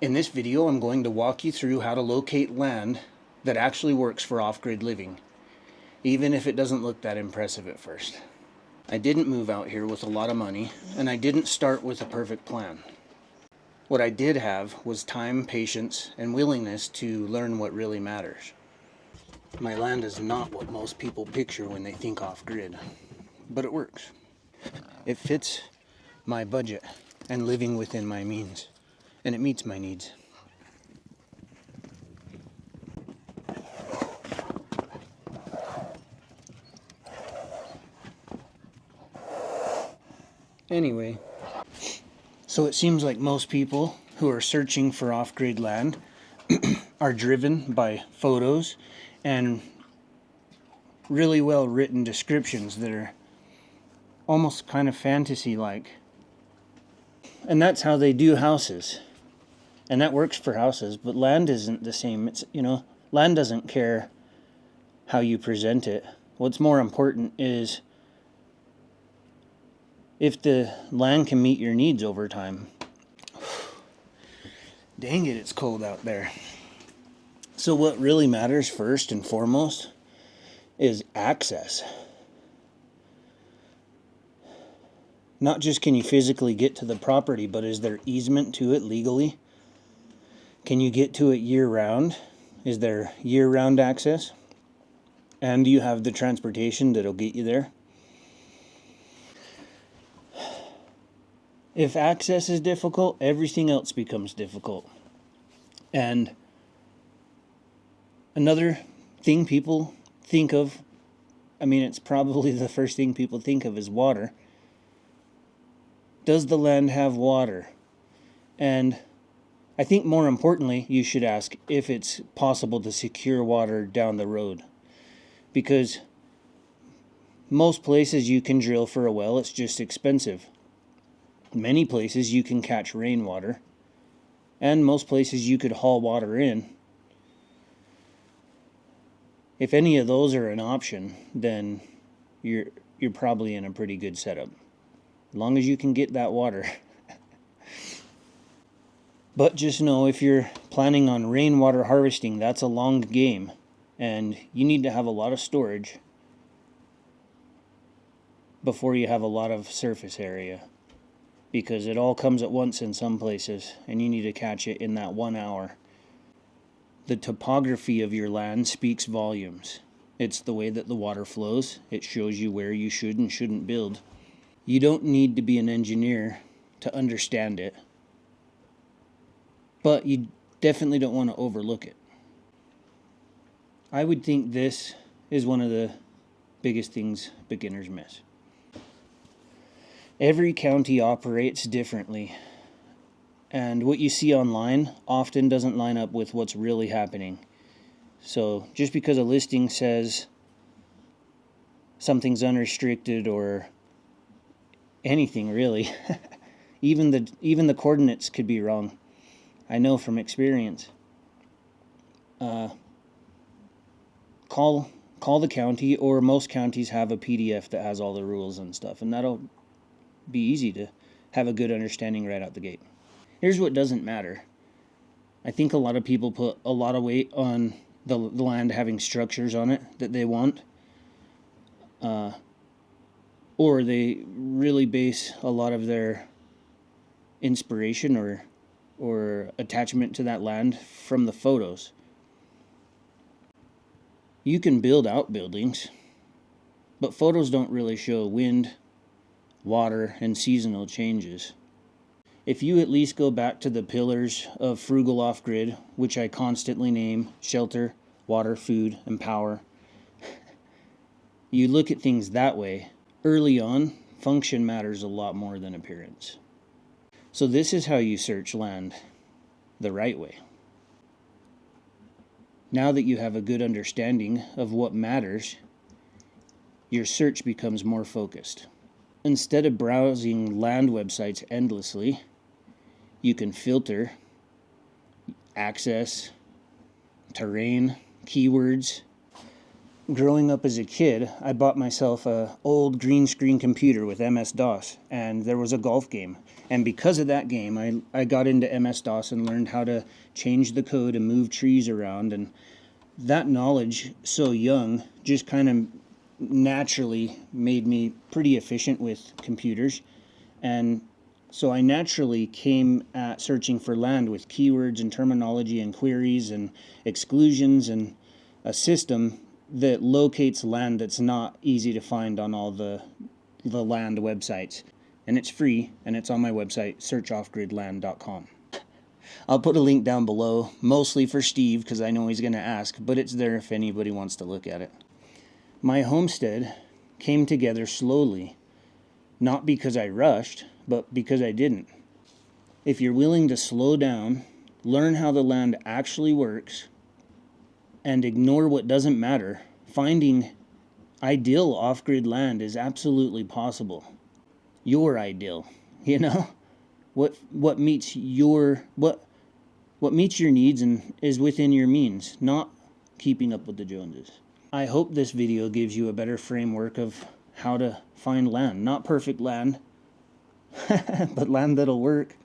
In this video, I'm going to walk you through how to locate land that actually works for off-grid living, even if it doesn't look that impressive at first. I didn't move out here with a lot of money, and I didn't start with a perfect plan. What I did have was time, patience, and willingness to learn what really matters. My land is not what most people picture when they think off-grid, but it works. It fits my budget and living within my means, and it meets my needs. Anyway, so it seems like most people who are searching for off-grid land are driven by photos and really well written descriptions that are almost kind of fantasy-like. And that's how they do houses. And that works for houses, but land isn't the same. It's, land doesn't care how you present it. What's more important is if the land can meet your needs over time. Dang it, it's cold out there. So what really matters first and foremost is access. Not just can you physically get to the property, but is there easement to it legally? Can you get to it year-round? Is there year-round access? And do you have the transportation that'll get you there? If access is difficult, everything else becomes difficult. And another thing people think of, it's probably the first thing people think of is water. Does the land have water? And I think more importantly, you should ask if it's possible to secure water down the road. Because most places you can drill for a well, it's just expensive. Many places you can catch rainwater, and most places you could haul water in. If any of those are an option, then you're probably in a pretty good setup, as long as you can get that water. But just know, if you're planning on rainwater harvesting, that's a long game, and you need to have a lot of storage before you have a lot of surface area, because it all comes at once in some places, and you need to catch it in that 1 hour. The topography of your land speaks volumes. It's the way that the water flows. It shows you where you should and shouldn't build. You don't need to be an engineer to understand it, but you definitely don't want to overlook it. I would think this is one of the biggest things beginners miss. Every county operates differently, and what you see online often doesn't line up with what's really happening. So just because a listing says something's unrestricted or anything really, even the coordinates could be wrong. I know from experience. Call the county, or most counties have a PDF that has all the rules and stuff, and that'll be easy to have a good understanding right out the gate. Here's what doesn't matter. I think a lot of people put a lot of weight on the land having structures on it that they want, or they really base a lot of their inspiration or attachment to that land from the photos. You can build outbuildings, but photos don't really show wind, water, and seasonal changes. If you at least go back to the pillars of frugal off-grid, which I constantly name shelter, water, food, and power, you look at things that way, early on, function matters a lot more than appearance. So this is how you search land the right way. Now that you have a good understanding of what matters, your search becomes more focused. Instead of browsing land websites endlessly, you can filter access, terrain, keywords, growing up as a kid, I bought myself a old green screen computer with MS-DOS, and there was a golf game. And because of that game, I got into MS-DOS and learned how to change the code and move trees around. And that knowledge, so young, just kind of naturally made me pretty efficient with computers. And so I naturally came at searching for land with keywords and terminology and queries and exclusions and a system that locates land that's not easy to find on all the land websites. And it's free, and it's on my website, searchoffgridland.com. I'll put a link down below, mostly for Steve, because I know he's going to ask, but it's there if anybody wants to look at it. My homestead came together slowly, not because I rushed, but because I didn't. If you're willing to slow down, learn how the land actually works, and ignore what doesn't matter, finding ideal off-grid land is absolutely possible. Your ideal, you know? What meets your needs and is within your means, not keeping up with the Joneses. I hope this video gives you a better framework of how to find land. Not perfect land, but land that'll work.